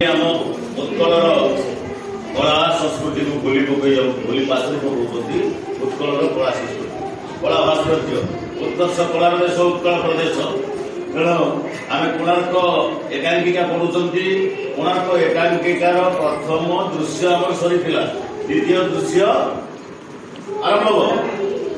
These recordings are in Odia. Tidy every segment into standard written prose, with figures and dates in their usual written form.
ଆମ ଉତ୍କଳର କଳା ସଂସ୍କୃତିକୁ ଭୁଲି ପାଶୁରି ପକାଉଛନ୍ତି। ଉତ୍କଳର କଳା ସଂସ୍କୃତି, କଳା ଭାସ୍କର୍ଯ୍ୟ, ଉତ୍କର୍ଷ କଳାର ଦେଶ ଉତ୍କଳ ପ୍ରଦେଶ। ତେଣୁ ଆମେ କୋଣାର୍କ ଏକାଙ୍କିକା ପଢୁଛନ୍ତି। କୋଣାର୍କ ଏକାଙ୍କିକାର ପ୍ରଥମ ଦୃଶ୍ୟ ଆମର ସରିଥିଲା, ଦ୍ୱିତୀୟ ଦୃଶ୍ୟ ଆରମ୍ଭ ହେବ।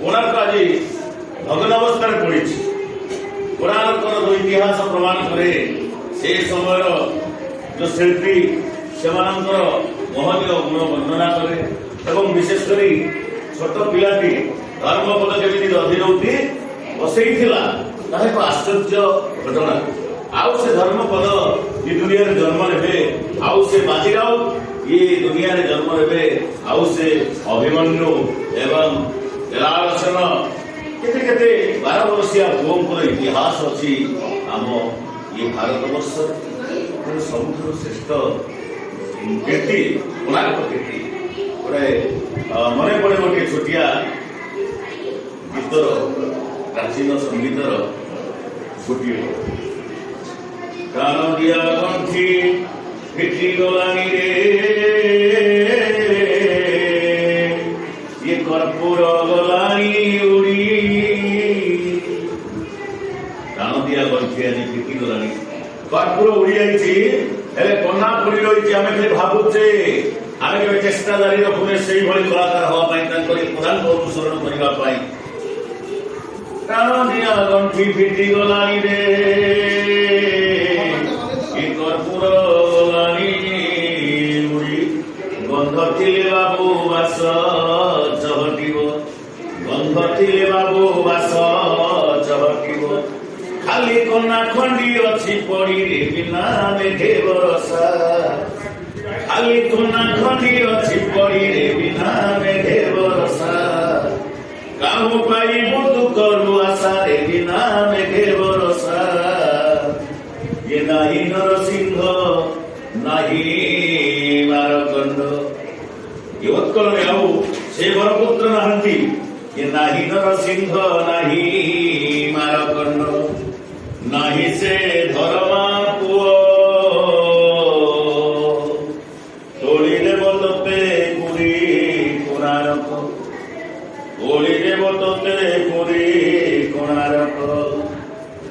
କୋଣାର୍କ ଆଜି ଭଗ୍ନାବସ୍ଥାରେ ପଡ଼ିଛି। କୋଣାର୍କର ଇତିହାସ ପ୍ରମାଣ କରେ ସେ ସମୟର जो शिल्पी से महनीय गुण वर्णना करे এবং বিশেষ করে ছোট পিলাটি ধর্মপদ যেମିତି ଦଧି ରହୁଛି ବସେଇଥିଲା, ତାହା ଏକ ଆଶ୍ଚର୍ଯ୍ୟ ଘଟଣା। ଆଉ ସେ ଧର୍ମପଦ ଏ ଦୁନିଆରେ ଜନ୍ମ ନେବେ, ଆଉ ସେ ବାଜିରାଉ ଏ ଦୁନିଆରେ ଜନ୍ମ ନେବେ, ଆଉ ସେ ଅଭିମନ୍ୟୁ ଏବଂ ଜଳାଳସେନ କେତେ କେତେ 12 ବର୍ଷିଆ ପୁଅଙ୍କର ଇତିହାସ ଅଛି ଆମ ଏ ଭାରତବର୍ଷରେ। ସବୁଠାରୁ ଶ୍ରେଷ୍ଠ କୀର୍ତ୍ତି କୋଣାର୍କ କୀର୍ତ୍ତି। ଗୋଟେ ମନେ ପଡେ ଗୋଟିଏ ଛୋଟିଆ ଗୀତର, ପ୍ରାଚୀନ ସଙ୍ଗୀତର ଗୋଟିଏ କାନ ଦିଆ ଗଣ୍ଠି ଫିଟି ଗଲାଣି ରେ, ଇଏ କର୍ପୂର ଗଲାଣି ଉଡି। କାନ ଦିଆ ଗଣ୍ଠି ଆଜି ଫିଟି ଗଲାଣି, କର୍ପୂର ଉଡ଼ି ଯାଇଛି, ହେଲେ କନା ପଡ଼ି ରହିଛି। ଆମେ ଖାଲି ଭାବୁଛେ, ଆମେ କେବେ ଚେଷ୍ଟା ଜାରି ରଖୁନେ ସେଇଭଳି କଳାକାର ହେବା ପାଇଁ, ତାଙ୍କର ପ୍ରଧାନ ଅନୁସରଣ କରିବା ପାଇଁ। ପ୍ରାଣ ଦିଆ ଗଣ୍ଠି ଫିଟି ଗଲାଣି ରେ, ଏ କର୍ପୂର ଗଲାଣି ଉଡ଼ି। ଗନ୍ଧ ଥିଲେ ବାବୁ ବାସ ଚହଟିବ, ଗନ୍ଧ ଥିଲେ ବାବୁ ବାସ ଚହଟିବ। ଖାଲି କନା ଖଣ୍ଡି ଅଛି ପଡ଼ିରେ ବିନା ମେଘେ ବରସା, ଖାଲି କନା ଖଣ୍ଡି ଅଛି ପଡ଼ିରେ ବିନା ମେଘେ ବରସା। କାହୁ ପାଇବୁ ତୁ କରୁ ଆଶାରେ ବିନା ମେଘେ ବରସା। ଏ ନାହିଁ ନରସିଂହ ନାହିଁ ମାରକଣ୍ଡ, ଏ ଉତ୍କଳରେ ଆଉ ସେ ବରପୁତ୍ର ନାହାନ୍ତି। ଏ ନାହିଁ ନରସିଂହ ନାହିଁ ମାରକଣ୍ଡ, ନାହିଁ ସେ ଧର୍ମା ପୁଅ। ତୋଳିଦେବ ତତେ ପୁରୀ କୋଣାର୍କ, ତୋଳିଦେବ ତତେ ପୁରୀ କୋଣାର୍କ।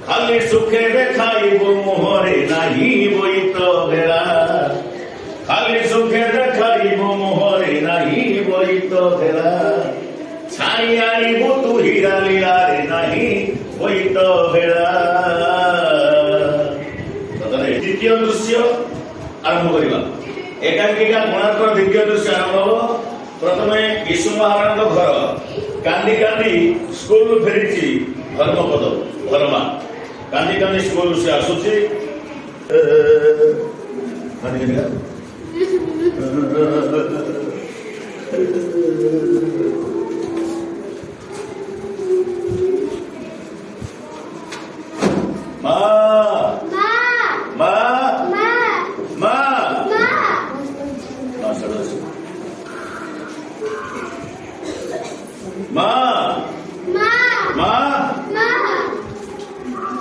ଖାଲି ସୁଖେ ଦେଖାଇବୁ ମୁହଁରେ ନାହିଁ ବୋଇତ ଭେଳା, ଖାଲି ସୁଖେ ଦେଖାଇବୁ ମୁହଁରେ ନାହିଁ ବୋଇତ ଭେଳା। ଛାଣି ଆଣିବୁ ତୁ ହୀରା ଲୀଳାରେ ନାହିଁ ବୋଇତ ଭେଳା। ଦ୍ୱିତୀୟ ଦୃଶ୍ୟ ଆରମ୍ଭ କରିବା। ଏକାଙ୍କିକା କୋଣାର୍କର ଦ୍ୱିତୀୟ ଦୃଶ୍ୟ ଆରମ୍ଭ ହେବ। ପ୍ରଥମେ ବିଶୁ ମହାରାଣଙ୍କ ଘର। କାନ୍ଦି କାନ୍ଦି ସ୍କୁଲରୁ ଫେରିଛି ଧର୍ମପଦ, ଧର୍ମା। କାନ୍ଦି କାନ୍ଦି ସ୍କୁଲରୁ ସେ ଆସୁଛି।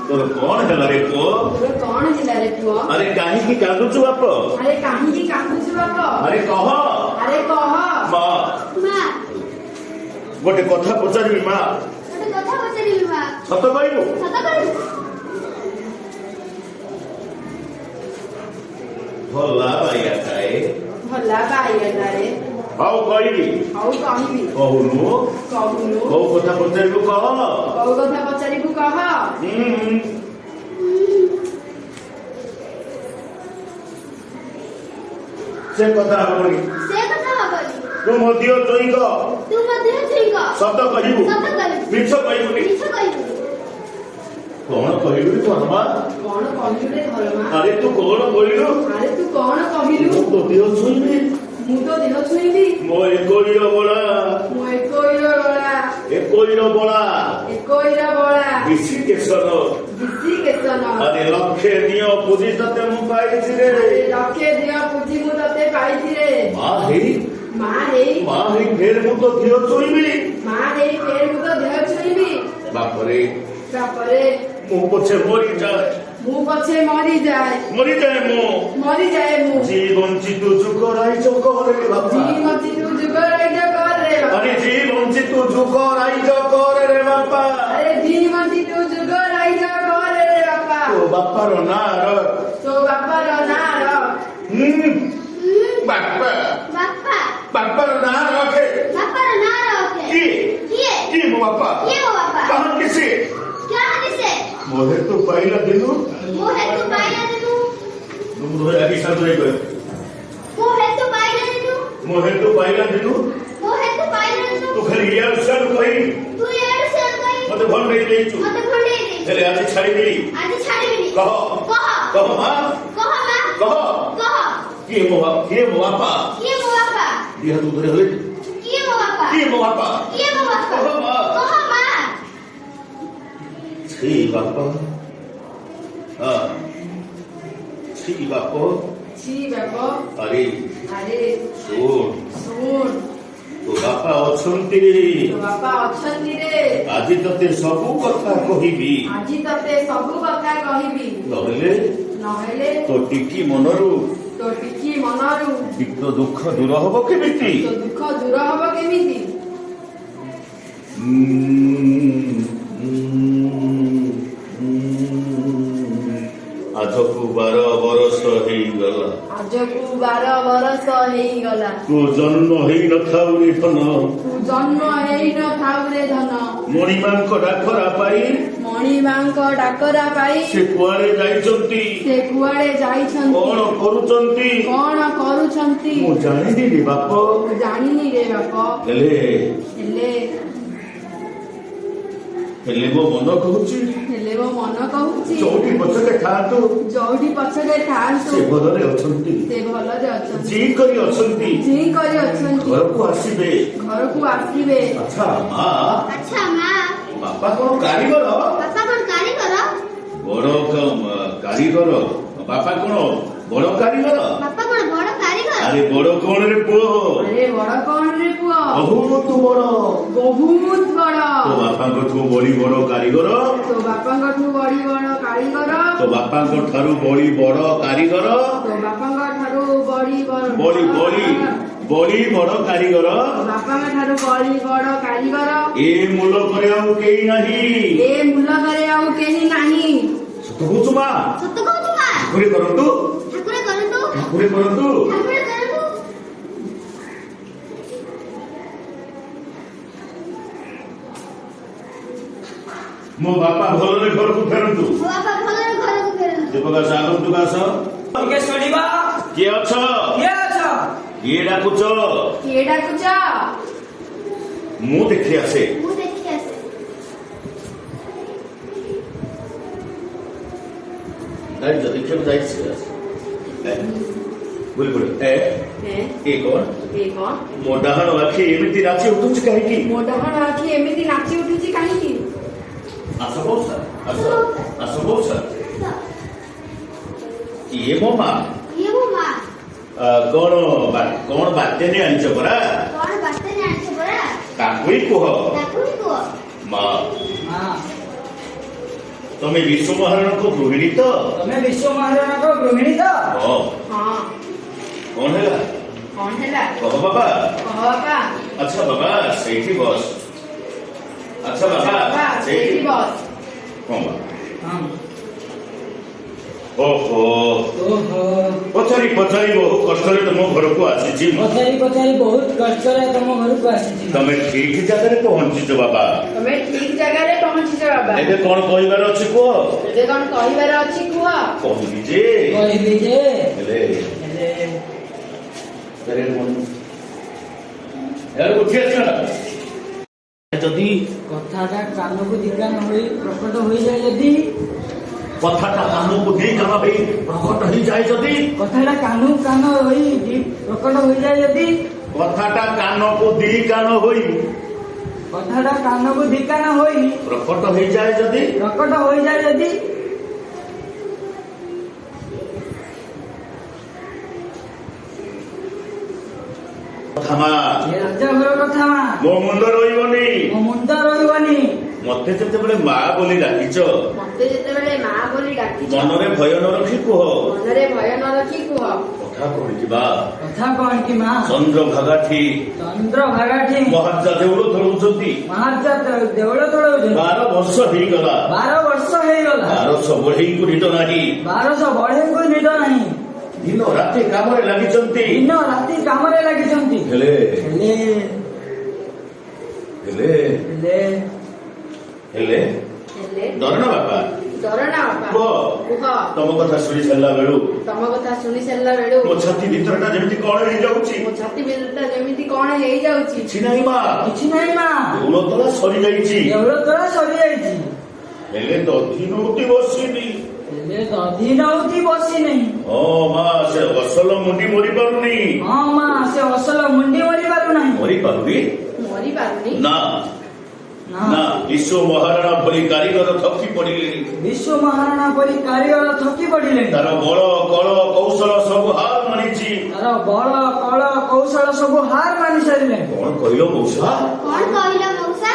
ତୋର କଣ ହେଲା ରେ ପୁଅ? କଣ ହେଲା ରେ ପୁଅ? ଆରେ କାହିଁକି କାନ୍ଦୁଛୁ ବାପ? ଆରେ କାହିଁକି କାନ୍ଦୁଛୁ ବାପ? ଆରେ କହ, ଆରେ କହ। ମା ଗୋଟେ କଥା ପଚାରିବି ମା। ଗୋଟେ କଥା ପଚାରିବି ମା। ସତ କହିବୁ? ସତ କହିବୁ? ଭଲା ବାଇଆଟାଏ, ଭଲା ବାଇଆଟାଏ। ହଉ କହିବି। ହଉ କହିବି। କହୁନୁ କହୁନୁ। କୋଉ କଥା ପଚାରିବୁ କହ। କୋଉ କଥା ପଚାରିବୁ କହ। ସେ କଥା ହବନି, ସେ କଥା ହବନି। ତୁ ମଧ୍ୟ ଚୋଇଙ୍କ, ତୁ ମଧ୍ୟ ଚୋଇଙ୍କ। ସତ କହିବୁ, ସତ କହିବୁ। ମିଛ କହିବୁନି। ମିଛ କହିବୁ। କଣ କହିଲୁ ରେ ଧର୍ମା? କଣ କହିଲୁ ରେ ଧର୍ମା? ଆରେ ତୁ କଣ କହିଲୁ? ଆରେ ତୁ କଣ କହିଲୁ? ମୁଁ ତୋ ଦେହ ଛୁଇଁବି, ମୁଁ ତ ଦେହ ଛୁଇଁବି। ମୋ ଏକୋଇର ବଳା, ମୋ ଏକୋଇର ବଳା, ଏକୋଇର ବଳା, ଏକୋଇର ବଳା, ବିଶି କେଶର, ବିଶି କେଶନ। ଆରେ ଲକ୍ଷେ ଦିଅ ପୁଜି ତତେ ମୁଁ ପାଇଛି ରେ। ଲକ୍ଷେ ଦିଅ ପୁଜି ମୁଁ ତତେ ପାଇଛି ରେ। ମା ହେଇ ଫେର ମୁଁ ତ ଦେହ ଛୁଇଁବି। ମା ହେଇ ଫେର ମୁଁ ତ ଦେହ ଛୁଇଁବି। ବାପରେ ତାପରେ ମୁଁ ପଛେ ମରିଯାଏ, ମୁଁ ପଛେ ମରିଯାଏ ମରିଯାଏ ମୁଁ জীবঞ্চিত যুগরাই জগরে বাবা জীবতি তু যুগরাই জগরে আরে জীবঞ্চিত যুগরাই জগরে রে বাবা আরে জীবতি তু যুগরাই জগরে রে বাপা তো বাপার নার তো বাপার নার বাপা বাপ্পা বাপার নার রাখে বাপ্পার না রাখে কি মো বাপা বাপ্পা কাহন কিসে क्या किसे মোহে তো পাইলা দিনু मोहे तू पाइला दिनु तुम ধরে আগে সাথে কই मोहे तू पाइला दिनु মোহে তো পাইলা দিনু मोहे तू पाइला दिनु তো খালি ইয়ার সর কই तू यार से गई মতে ভন দেই দেইছু मते फंडे दे হেলে আজ ছাড়ি দিলি आज छाड़ी बिनी কহ कह কহ মা कह मां কহ कह কি মো বাপা ये मो बापा দিহা তো ধরে হলে ये मो बापा কি মো বাপা ये मो बापा कह मां कह मां ছি বাপা ছি বাপা ছি বাবা আরে আরে শোন শুন তো বাপা অছন্তি তো বাপা অଛନ୍ତି রে আজি ততে সবু কথা কহিবি ଆଜି ତତେ ସବୁ କଥା କହିବି নহলে ନହେଲେ তো টিকি মনরু ତୋ ଟିକି ମନରୁ ବିଘ୍ନ ଦୁଃଖ ଦୂର ହବ କେମିତି ତୋ ଦୁଃଖ ଦୂର ହବ କେମିତି ଆଜକୁ 12 ବରଷ ହେଇଗଲା ଆଜକୁ 12 ବରଷ ହେଇଗଲା ତୁ ଜନ୍ମ ହେଇନଥାଉ ରେ ଧନ ତୁ ଜନ୍ମ ହେଇନଥାଉ ରେ ଧନ ମଣିମାଙ୍କ ଡାକରା ପାଇ ମଣିମାଙ୍କ ଡାକରା ପାଇ ସେ କୁଆଡେ ଯାଇଛନ୍ତି ସେ କୁଆଡେ ଯାଇଛନ୍ତି କଣ କରୁଛନ୍ତି କଣ କରୁଛନ୍ତି ମୁଁ ଜାଣିନି ରେ ବାପ ମୁଁ ଜାଣିନି ରେ ବାପ ହେଲେ ହେଲେ ହେଲେ ମୋ ମନ କହୁଛି ହେଲେ ମୋ ମନ କହୁଛି ଯୋଉଠି ପଛରେ ଥାଆନ୍ତୁ ଯୋଉଠି ପଛରେ ଥାଆନ୍ତୁ ସେ ଭଲରେ ଅଛନ୍ତି ସେ ଭଲରେ ଅଛନ୍ତି ଜି କରି ଅଛନ୍ତି ଜି କରି ଅଛନ୍ତି ଘରକୁ ଆସିବେ ଘରକୁ ଆସିବେ ଆଚ୍ଛା ମା अच्छा मां ବାପା କଣ କାରିଗର पापा कौन कारीगर ବଡ କାରିଗର ବାପା କଣ ବଡ କାରିଗର पापा कौन बड़ कारीगर ଆରେ ବଡ କଣ ରେ ପୁଅ ଆରେ ବଡ କଣ ରେ ପୁଅ ବହୁତ ବଡ ବହୁତ ବଡ ତୋ ବାପାଙ୍କଠୁ ବଳି ବଡ କାରିଗର ତୋ ବାପାଙ୍କଠୁ ବଡି ବଡ କାରିଗର ତୋ ବାପାଙ୍କ ଠାରୁ ବଳି ବଡ କାରିଗର ତୋ ବାପାଙ୍କ ଠାରୁ ବଡି ବଡ ବଳି ବଡ କାରିଗର ତୋ ବାପାଙ୍କ ଠାରୁ ବଡି ବଡ କାରିଗର ଏ ମୂଲକରେ ଆଉ କେହି ନାହିଁ ଏ ମୁଲକରେ ଆଉ କେହି ନାହିଁ ସତ କହୁଛୁ ମା सत्य कहू मां ଠାକୁରେ କରନ୍ତୁ ठाकुर करंतु ଠାକୁରେ କରନ୍ତୁ ठाकुर करंतु ମୋ ବାପା ଭଲରେ ଘରକୁ ଫେରନ୍ତୁ बापा भलरे घर को फेरंतु ଦୀପକାଶ ଆଗନ୍ତୁକ ଆସ ଟିକେ ଶୁଣିବା କିଏ ଅଛ କିଏ ଅଛ କିଏ ଡାକୁଛ କିଏ ଡାକୁଛ ମୁଁ ଦେଖି ଆସେ मु देखि आसे ଦେଖିବାକୁ ଯାଇଛି ବୁଲି ବୁଲି ଏ କଣ ଏ କଣ ମୋ ଡାହାଣ ଆଖି ଏମିତି ନାଚି ଉଠୁଛି କାହିଁକି ମୋ ଡାହାଣ ଆଖି ଏମିତି ନାଚି ଉଠୁଛି କାହିଁକି ଆସ ମଉସା ଆସ ମଉସା ଇଏ ମୋ ମା ये मो मां କଣ ବାତ୍ୟା ନେଇ ଆଣିଛ ପରା कौन बाते ने आछे बड़ा ତାକୁ ହିଁ କୁହ ठाकुर को ମା ମା ତମେ ବିଶ୍ୱ ମହାରଣଙ୍କ ଗୃହିଣୀ ତ ତମେ ବିଶ୍ୱ ମହାରଣାଙ୍କ ଗୃହିଣୀ ତ ହଁ ହଁ କଣ ହେଲା କଣ ହେଲା କହ ବାବା କହ ବାପା ଆଚ୍ଛା ବାବା ସେଇଠି ବସ ଆଚ୍ଛା ବାପା ବାବା ସେଇଠି ସେଇଠି ବସ ହଁ ବା। ହଁ ଓହୋ ଓହୋ ପଚାରି ପଚାରି ବହୁ କଷ୍ଟରେ ତମ ଘରକୁ ଆସିଛି ମୁଁ। ପଚାରି ପଚାରି ବହୁତ କଷ୍ଟରେ ତମ ଘରକୁ ଆସିଛି ତମେ ଠିକ ଜାଗାରେ ପହଞ୍ଚିଛ ବାବା ତମେ ଠିକ ଜାଗାରେ ପହଞ୍ଚିଛ ବାବା ଏବେ କଣ କହିବାର ଅଛି କୁହ ଏବେ କଣ କହିବାର ଅଛି କୁହ କହିବି ଯେ କହିବି ଯେ ହେଲେ ହେଲେ ଉଠି ଆସିବ ଯଦି କଥାଟା କାନକୁ ଦିକାନ ହୋଇ ପ୍ରକଟ ହୋଇଯାଏ ଯଦି କଥାଟା କାନକୁ ଦି କାନ ହେଇ ପ୍ରକଟ ହେଇଯାଏ ଯଦି କଥାଟା କାନକୁ କାନ ହୋଇ ପ୍ରକଟ ହୋଇଯାଏ ଯଦି କଥାଟା କାନକୁ ଦି କାନ ହୋଇ କଥାଟା କାନକୁ ଦିକାନ ହୋଇ ପ୍ରକଟ ହେଇଯାଏ ଯଦି ପ୍ରକଟ ହୋଇଯାଏ ଯଦି କଥା ଏ ରାଜଘର କଥା ମା ମୋ ମୁଣ୍ଡ ରହିବନି ମୋ ମୁଣ୍ଡ ରହିବନି ମତେ ଯେତେବେଳେ ମା ବୋଲି ଡାକିଛ ମତେ ମତେ ଯେତେବେଳେ ମା ବୋଲି ଡାକିଛ ମନରେ ଭୟ ନ ରଖି କୁହ ମନରେ ଭୟ ନ ରଖି କୁହ। କଥା କଣ ଯିବା କଥା କଣ କି ମା? ଚନ୍ଦ୍ରଭାଗାଠି ଚନ୍ଦ୍ରଭାଗାଠି ମହାରାଜା ଦେଉଳ ତୋଳୁଛନ୍ତି। ମହାରାଜା ଦେଉଳ ତୋଳଉଛନ୍ତି। 12 ବର୍ଷ ହେଇଗଲା। 12 ବର୍ଷ ହେଇଗଲା। 1200 ବଢେଇକୁ ନିଦ ନାହିଁ। 1200 ବଢେଇଙ୍କୁ ନିଦ ନାହିଁ। ଦିନ ରାତି କାମରେ ଲାଗିଛନ୍ତି। ଦିନ ରାତି କାମରେ ଲାଗିଛନ୍ତି। ହେଲେ ହେଲେ ହେଲେ ହେଲେ ହେଲେ ହେଲେ ଡର ନା ବାପା ଡର ନା ବାପା କୁହ କୁହ। ତମ କଥା ଶୁଣି ସାରିଲା ବେଳୁ ତମ କଥା ଶୁଣି ସାରିଲା ବେଳୁ ମୋ ଛାତି ଭିତରଟା ଯେମିତି କଣ ହେଇଯାଉଛି। ମୋ ଛାତି ଭିତରଟା ଯେମିତି କଣ ହେଇଯାଉଛି। କିଛି ନାହିଁ ମା କିଛି ନାହିଁ ମା। ଦେଉଳ ତୋଳା ସରିଯାଇଛି। ଦେଉଳ ତୋଳା ସରିଯାଇଛି। ହେଲେ ଦଧି ନଉତି ବସିନି। ହେଲେ ଦଧି ନଉତି ବସିନି। ହଁ ମା ସେ ଅସଲ ମୁଣ୍ଡି ମରି ପାରୁନି। ହଁ ମା ସେ ଅସଲ ମୁଣ୍ଡି ମରି ପାରୁନାହିଁ। ମରି ପାରୁନି ମରି ପାରୁନି। ନା ନା ବିଶ୍ୱ ମହାରଣା ଭଳି କାରିଗର ଥକି ପଡିଲେଣି। ବିଶ୍ୱ ମହାରଣା ପରି କାରିଗର ଥକି ପଡିଲେଣି। ତାର ବଳ କଳ କୌଶଳ ସବୁ ହାର ମାନିଛି। ତାର ବଳ କଳ କୌଶଳ ସବୁ ହାର ମାନି ସାରିଲେଣି। କଣ କହିଲ ମଉସା? କଣ କହିଲ ମଉସା?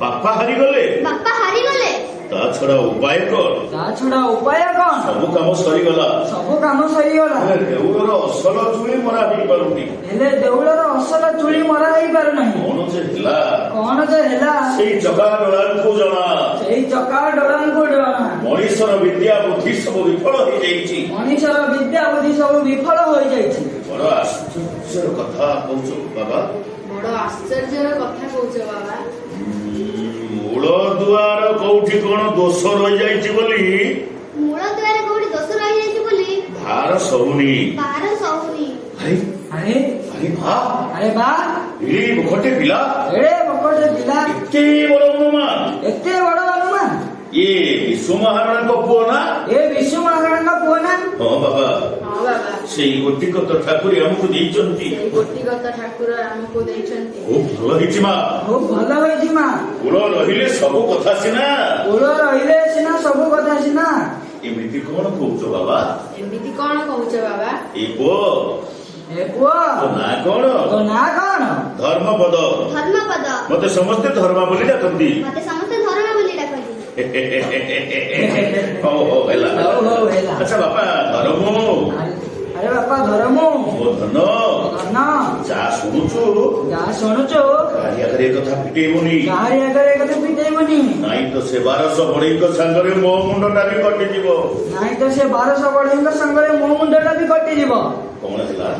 ବାପା ହାରିଗଲେ। ବାପା ହାରିଗଲେ। ତା ଛଡା ଉପାୟ କଣ? ତା ଛଡା ଉପାୟ କଣ? ସବୁ କାମ ସରିଗଲା। ସବୁ କାମ ସରିଗଲା। ହେଲେ ଦେଉଳର ଅସଲ ଚୁଳି ମରା ହେଇପାରୁନି। ହେଲେ ଦେଉଳର ଅସଲ ଚୁଳି ମରା ହେଇପାରୁନାହିଁ। କଣ ଯେ ହେଲା? କଣ ଯେ ହେଲା? ସେଇ ଚକା ଡୋଳାଙ୍କୁ ଜଣା। ସେଇ ଚକା ଡୋଳାଙ୍କୁ ଜଣା। ମଣିଷର ବିଦ୍ୟା ବୁଦ୍ଧି ସବୁ ବିଫଳ ହେଇଯାଇଛି। ମଣିଷର ବିଦ୍ୟା ବୁଦ୍ଧି ସବୁ ବିଫଳ ହୋଇଯାଇଛି। ବଡ ଆଶ୍ଚର୍ଯ୍ୟର କଥା କହୁଛ ବାବା। ବଡ ଆଶ୍ଚର୍ଯ୍ୟର କଥା କହୁଛ ବାବା। ମୂଳ ଦୁଆର କୋଉଠି କଣ ଦୋଷ ରହିଯାଇଛି ବୋଲି ମୂଳ ଦ୍ୱାରେ କୋଉଠି ଦୋଷ ରହିଯାଇଛି ବୋଲି ଭାର ସହୁନି। ଭାର ସହୁନି। ଆରେ ଆରେ ଆରେ ମା ଆରେ ବା ଏଇ ଗୋଟେ ପିଲା ଏଡେ ବକଟେ ପିଲା ଏତେ ବଡ ଅନୁମାନ। ଏତେ ବଡ ଅନୁମାନ। ଇଏ ବିଶ୍ୱ ମହାରଣାଙ୍କ ପୁଅ ନା? ଏ ବିଶ୍ୱ ମହାରଣାଙ୍କ ପୁଅ ନା? ହଁ ବାବା ହଁ ବାବା ସେଇ ଗୋଟିକତ ଠାକୁରୀ ଆମକୁ ଦେଇଛନ୍ତି। ସେଇ ଗୋଟିଗତ ଠାକୁର ଆମକୁ ଦେଇଛନ୍ତି। ଖୁବ ଭଲ ହେଇଛି ମା। ଖୁବ ଭଲ ହେଇଛି ମା। କୂଳ ରହିଲେ ସବୁ କଥା ସିନା। କୂଳ ରହିଲେ ସିନା ସବୁ କଥା ସିନା। ଏମିତି କଣ କହୁଛ ବାବା? ଏମିତି କଣ କହୁଛ ବାବା? ଏଇ ପୁଅ ଏ ପୁଅ ତୋ ନାଁ କଣ? ତୋ ନାଁ କଣ? ଧର୍ମପଦ। ଧର୍ମପଦ। ମତେ ସମସ୍ତେ ଧର୍ମା ବୋଲି ଡାକନ୍ତି। ମତେ ସମସ୍ତେ ଧର୍ମ ବୋଲି ଡାକନ୍ତି। ହଉ ହଉ ହେଲା ହଉ ହଉ ହେଲା। ଆଚ୍ଛା ବାପା ଧରମୁ ଆରେ ବାପା ଧରମୁ ମୋ ଧନ ଧନ ଯାହା ଶୁଣୁଛୁ ଯାହା ଶୁଣୁଛୁ କାହାରି ଆଗରେ ଏ କଥା ଫିଟେଇବୁନି। କାହାରି ଆଗରେ ଏ କଥା ପିଟେଇବନି। ନାଇଁ ତ ସେ 1200 ବଢେଇଙ୍କ ସାଙ୍ଗରେ ମୋ ମୁଣ୍ଡଟା ବି କଟିଯିବ। ନାଇଁ ତ ସେ 1200 ବଢେଇଙ୍କ ସାଙ୍ଗରେ ମୋ ମୁଣ୍ଡଟା ବି କଟିଯିବ। କଣ ହେଲା?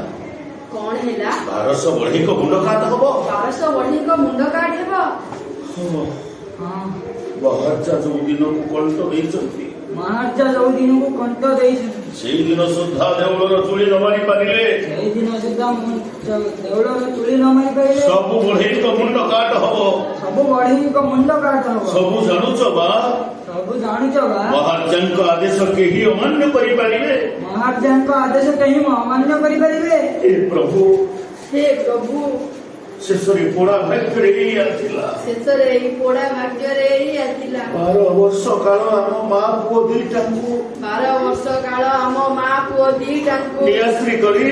କଣ ହେଲା? 1200 ବଢେଇଙ୍କ ମୁଣ୍ଡ କାଟ ହବ। 1200 ବଢେଇଙ୍କ ମୁଣ୍ଡ କାଟ ହେବ। ହଁ ମହାରାଜା ଯୋଉ ଦିନକୁ କଣ୍ଟ ଦେଇଛନ୍ତି ମହାରାଜା ଯୋଉ ଦିନକୁ କଣ୍ଟ ଦେଇଛନ୍ତି ସେଇଦିନ ସୁଦ୍ଧା ଦେଉଳର ଚୁଳି ନ ମାରି ପାରିଲେ ସେଇଦିନ ସୁଦ୍ଧା ଦେଉଳର ଚୁଳି ନ ମାରି ପାରିଲେ ସବୁ ବଢେଇଙ୍କ ମୁଣ୍ଡ କାଟ ହବ। ସବୁ ବଢେଇଙ୍କ ମୁଣ୍ଡ କାଟ ହବ। ସବୁ ଜାଣୁଛ ବା? ସବୁ ଜାଣିଛ ବା? ମହାରାଜାଙ୍କ ଆଦେଶ କେହି ଅମାନ୍ୟ କରିପାରିବେ? ମହାରାଜାଙ୍କ ଆଦେଶ କେହି ଅମାନ୍ୟ କରିପାରିବେ? ହେ ପ୍ରଭୁ ହେ ପ୍ରଭୁ ଶେଷରେ ପୋଡା ଭାଗ୍ୟରେ ଏଇଆ ଥିଲା। ଶେଷରେ ଏଇ ପୋଡା ଭାଗ୍ୟରେ ଏଇଆ ଥିଲା। 12 ବର୍ଷ କାଳ ଆମ ମା ପୁଅ ଦିଟାଙ୍କୁ 12 ବର୍ଷ କାଳ ଆମ ମା ପୁଅ ଦିଟାଙ୍କୁ ନିଆଶ୍ରୀ କରି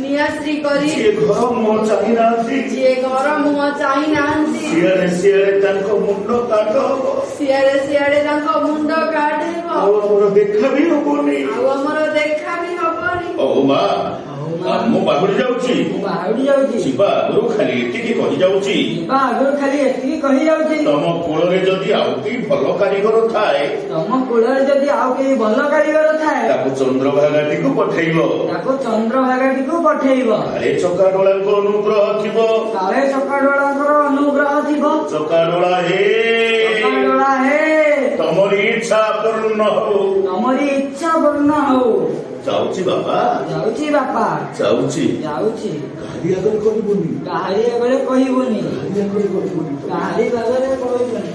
ନିଆଶ୍ରୀ କରି ଯିଏ ଘର ମୁହଁ ଚାହିଁ ନାହାନ୍ତି ଯିଏ ଘର ମୁହଁ ଚାହିଁ ନାହାନ୍ତି ସିଆଡେ ସିଆଡେ ତାଙ୍କ ମୁଣ୍ଡ କାଟ ହବ। ସିଆଡେ ସିଆଡେ ତାଙ୍କ ମୁଣ୍ଡ କାଟ ହେବ। ଆଉ ଆମର ଦେଖା ବି ହବନି। ଆଉ ଆମର ଦେଖା ବି ହବନି। ହଉ ମା ମୁଁ ବାହୁଡି ଯାଉଛି। ମୁଁ ବାହୁଡି ଯାଉଛି। ଯିବା ଆଗରୁ ଖାଲି ଏତିକି କହିଯାଉଛି ଯିବା ଆଗରୁ ଖାଲି ଏତିକି କହିଯାଉଛି ତମ କୂଳରେ ଯଦି ଆଉ କେହି ଭଲ କାରିଗର ଥାଏ ତମ କୂଳରେ ଯଦି ଆଉ କେହି ଭଲ କାରିଗର ଥାଏ ତାକୁ ଚନ୍ଦ୍ରଭାଗାଟିକୁ ପଠେଇବ। ତାକୁ ଚନ୍ଦ୍ରଭାଗାଟିକୁ ପଠେଇବ। କାଳେ ଚକାଡୋଳାଙ୍କ ଅନୁଗ୍ରହ ଥିବ। କାଳେ ଚକାଡୋଳାଙ୍କର ଅନୁଗ୍ରହ ଥିବ। ଚକାଡୋଳା ହେ ଚକାଡୋଳା ହେ ତମରି ଇଚ୍ଛା ପୂର୍ଣ୍ଣ ହଉ। ତମରି ଇଚ୍ଛା ପୂର୍ଣ୍ଣ ହଉ। ଯାଉଛି ବାପା ଯାଉଛି ବାପା ଯାଉଛି। ଯାଉଛି। କାହାରି ଆଗରେ କରିବୁନି। କାହାରି ଆଗରେ କହିବୁନି। କାହାରି ଆଗରେ କରିବୁନି। କାହାରି ଆଗରେ କହିବୁନି।